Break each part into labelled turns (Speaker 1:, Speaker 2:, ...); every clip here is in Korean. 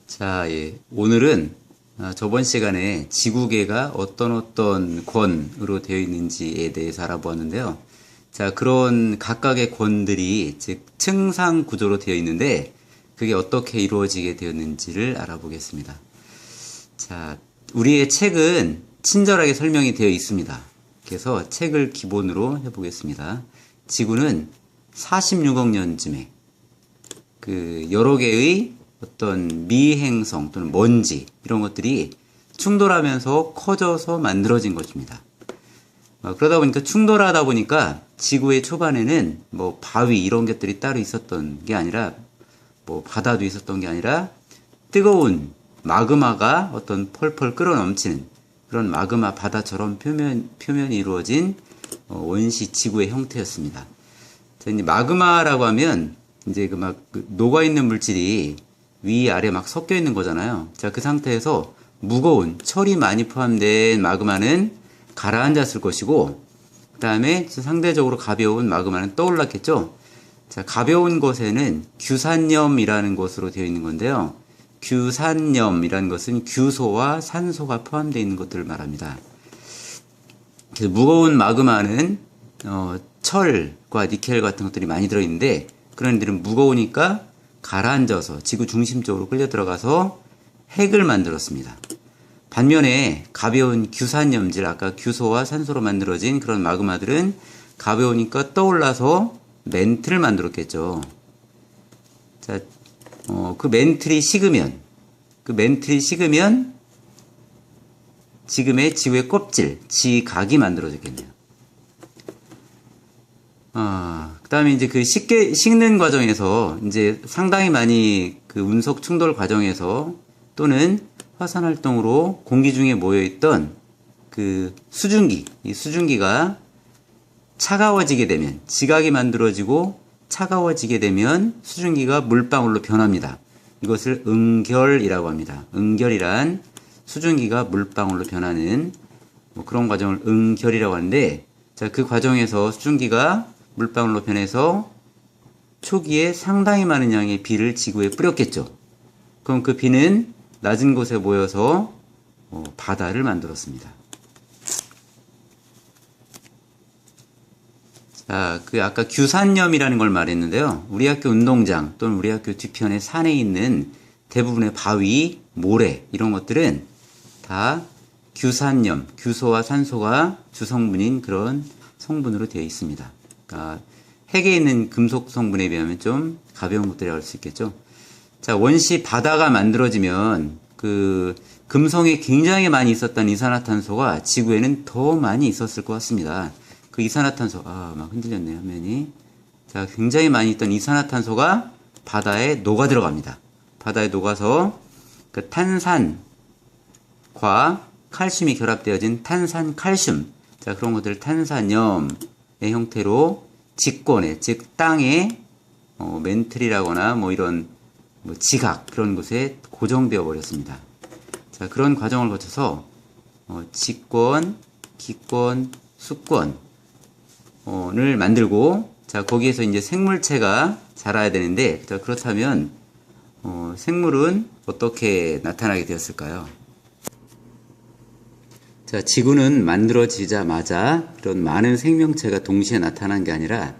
Speaker 1: 자, 예. 오늘은 저번 시간에 지구계가 어떤 권으로 되어 있는지에 대해서 알아보았는데요. 자, 그런 각각의 권들이 즉 층상 구조로 되어 있는데 그게 어떻게 이루어지게 되었는지를 알아보겠습니다. 자, 우리의 책은 친절하게 설명이 되어 있습니다. 그래서 책을 기본으로 해보겠습니다. 지구는 46억 년쯤에 여러 개의 어떤 미행성 또는 먼지 이런 것들이 충돌하면서 커져서 만들어진 것입니다. 그러다 보니까 충돌하다 보니까 지구의 초반에는 뭐 바위 이런 것들이 따로 있었던 게 아니라 뭐 바다도 있었던 게 아니라 뜨거운 마그마가 어떤 펄펄 끌어넘치는 그런 마그마 바다처럼 표면이 이루어진 원시 지구의 형태였습니다. 자, 이제 마그마라고 하면 이제 녹아있는 물질이 위아래 막 섞여 있는 거잖아요. 자, 그 상태에서 무거운 철이 많이 포함된 마그마는 가라앉았을 것이고, 그 다음에 상대적으로 가벼운 마그마는 떠올랐겠죠. 자, 가벼운 것에는 규산염이라는 것으로 되어 있는 건데요. 규산염이라는 것은 규소와 산소가 포함되어 있는 것들을 말합니다. 그래서 무거운 마그마는 철과 니켈 같은 것들이 많이 들어있는데, 그런 애들은 무거우니까 가라앉아서 지구 중심적으로 끌려 들어가서 핵을 만들었습니다. 반면에 가벼운 규산염질, 아까 규소와 산소로 만들어진 그런 마그마들은 가벼우니까 떠올라서 멘틀을 만들었겠죠. 자, 그 멘틀이 식으면 지금의 지구의 껍질, 지각이 만들어졌겠네요. 그 다음에 이제 식는 과정에서 이제 상당히 많이 운석 충돌 과정에서 또는 화산 활동으로 공기 중에 모여있던 수증기, 이 수증기가 차가워지게 되면, 지각이 만들어지고 차가워지게 되면 수증기가 물방울로 변합니다. 이것을 응결이라고 합니다. 응결이란 수증기가 물방울로 변하는 그런 과정을 응결이라고 하는데, 자, 그 과정에서 수증기가 물방울로 변해서 초기에 상당히 많은 양의 비를 지구에 뿌렸겠죠. 그럼 그 비는 낮은 곳에 모여서 바다를 만들었습니다. 자, 아까 규산염이라는 걸 말했는데요. 우리 학교 운동장 또는 우리 학교 뒤편의 산에 있는 대부분의 바위, 모래 이런 것들은 다 규산염, 규소와 산소가 주성분인 그런 성분으로 되어 있습니다. 그러니까 핵에 있는 금속 성분에 비하면 좀 가벼운 것들이라고 할 수 있겠죠. 자, 원시 바다가 만들어지면 금성에 굉장히 많이 있었던 이산화탄소가 지구에는 더 많이 있었을 것 같습니다. 그 이산화탄소, 막 흔들렸네요, 화면이. 자, 굉장히 많이 있던 이산화탄소가 바다에 녹아 들어갑니다. 바다에 녹아서 그 탄산과 칼슘이 결합되어진 탄산칼슘. 자, 그런 것들을 탄산염의 형태로 직권에, 즉 땅에 멘틀이라거나 이런 지각 그런 곳에 고정되어 버렸습니다. 자, 그런 과정을 거쳐서 직권, 기권, 수권을 만들고, 자, 거기에서 이제 생물체가 자라야 되는데, 자, 그렇다면 생물은 어떻게 나타나게 되었을까요? 자, 지구는 만들어지자마자 이런 많은 생명체가 동시에 나타난 게 아니라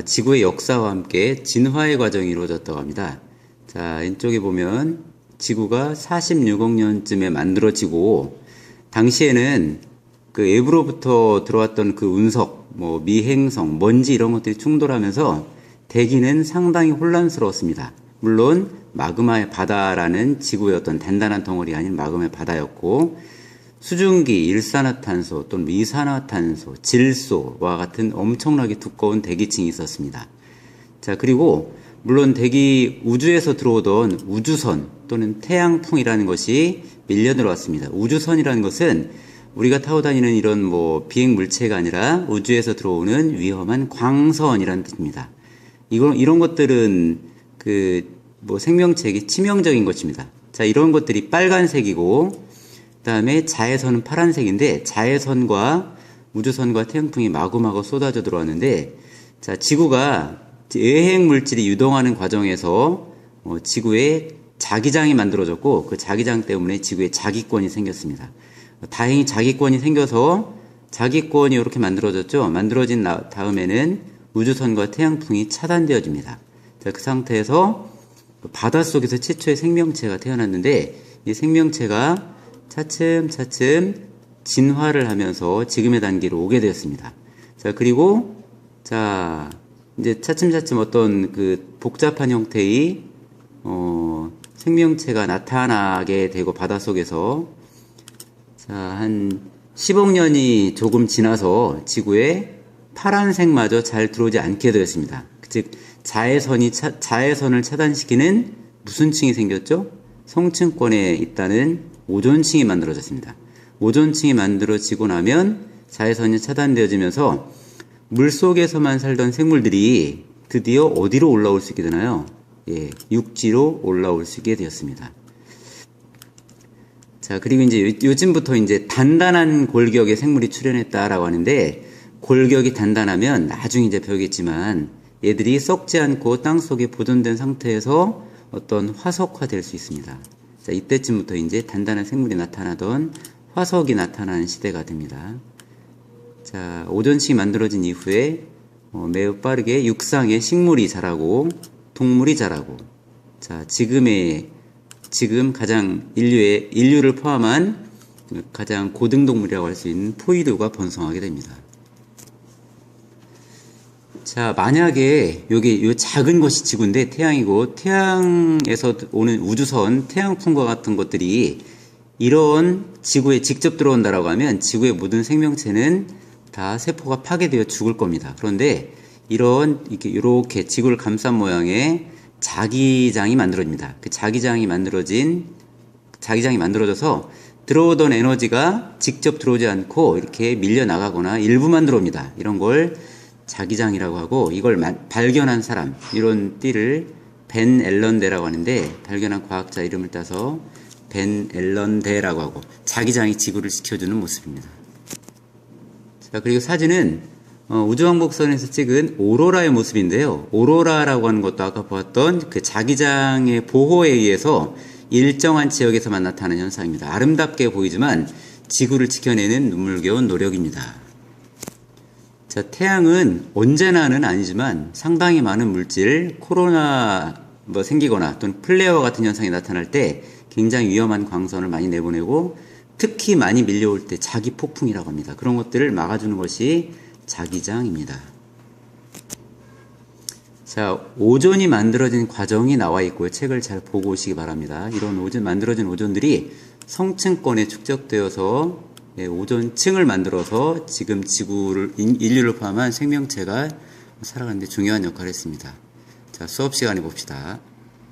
Speaker 1: 지구의 역사와 함께 진화의 과정이 이루어졌다고 합니다. 자, 왼쪽에 보면 지구가 46억 년쯤에 만들어지고, 당시에는 외부로부터 들어왔던 운석, 미행성, 먼지 이런 것들이 충돌하면서 대기는 상당히 혼란스러웠습니다. 물론 마그마의 바다라는 지구의 어떤 단단한 덩어리가 아닌 마그마의 바다였고, 수증기, 일산화탄소 또는 이산화탄소, 질소와 같은 엄청나게 두꺼운 대기층이 있었습니다. 자, 그리고 물론 우주에서 들어오던 우주선 또는 태양풍이라는 것이 밀려 들어왔습니다. 우주선이라는 것은 우리가 타고 다니는 이런 비행 물체가 아니라 우주에서 들어오는 위험한 광선이라는 뜻입니다. 이런 것들은 생명체에게 치명적인 것입니다. 자, 이런 것들이 빨간색이고, 그 다음에 자외선은 파란색인데, 자외선과 우주선과 태양풍이 마구마구 쏟아져 들어왔는데, 자, 지구가 외핵 물질이 유동하는 과정에서 지구에 자기장이 만들어졌고 그 자기장 때문에 지구에 자기권이 생겼습니다. 다행히 자기권이 생겨서 자기권이 이렇게 만들어졌죠. 만들어진 다음에는 우주선과 태양풍이 차단되어집니다. 자, 그 상태에서 바닷속에서 최초의 생명체가 태어났는데 이 생명체가 차츰차츰 진화를 하면서 지금의 단계로 오게 되었습니다. 자, 그리고 자, 이제 차츰차츰 어떤 그 복잡한 형태의 생명체가 나타나게 되고 바닷속에서 자, 한 10억 년이 조금 지나서 지구에 파란색마저 잘 들어오지 않게 되었습니다. 즉 자외선을 차단시키는 무슨 층이 생겼죠? 성층권에 있다는 오존층이 만들어졌습니다. 오존층이 만들어지고 나면 자외선이 차단되어지면서 물속에서만 살던 생물들이 드디어 어디로 올라올 수 있게 되나요? 예, 육지로 올라올 수 있게 되었습니다. 자, 그리고 이제 요즘부터 이제 단단한 골격의 생물이 출현했다라고 하는데, 골격이 단단하면 나중에 이제 배우겠지만 얘들이 썩지 않고 땅 속에 보존된 상태에서 어떤 화석화될 수 있습니다. 자, 이때쯤부터 이제 단단한 생물이 나타나던 화석이 나타나는 시대가 됩니다. 자, 오존층이 만들어진 이후에 매우 빠르게 육상의 식물이 자라고 동물이 자라고, 자, 지금 가장 인류를 포함한 가장 고등동물이라고 할 수 있는 포유류가 번성하게 됩니다. 자, 만약에 요 작은 것이 지구인데 태양이고, 태양에서 오는 우주선, 태양풍과 같은 것들이 이런 지구에 직접 들어온다라고 하면 지구의 모든 생명체는 다 세포가 파괴되어 죽을 겁니다. 그런데 이렇게 지구를 감싼 모양의 자기장이 만들어집니다. 그 자기장이 만들어져서 들어오던 에너지가 직접 들어오지 않고 이렇게 밀려 나가거나 일부만 들어옵니다. 이런 걸 자기장이라고 하고, 이걸 발견한 사람, 이런 띠를 벤 앨런대라고 하는데, 발견한 과학자 이름을 따서 벤 앨런대라고 하고, 자기장이 지구를 지켜주는 모습입니다. 자, 그리고 사진은 우주왕복선에서 찍은 오로라의 모습인데요. 오로라라고 하는 것도 아까 보았던 그 자기장의 보호에 의해서 일정한 지역에서만 나타나는 현상입니다. 아름답게 보이지만 지구를 지켜내는 눈물겨운 노력입니다. 자, 태양은 언제나는 아니지만 상당히 많은 물질, 코로나 생기거나 또는 플레어와 같은 현상이 나타날 때 굉장히 위험한 광선을 많이 내보내고, 특히 많이 밀려올 때 자기 폭풍이라고 합니다. 그런 것들을 막아주는 것이 자기장입니다. 자, 오존이 만들어진 과정이 나와 있고요. 책을 잘 보고 오시기 바랍니다. 이런 만들어진 오존들이 성층권에 축적되어서 오존층을 만들어서 지금 인류를 포함한 생명체가 살아가는 데 중요한 역할을 했습니다. 자, 수업 시간에 봅시다.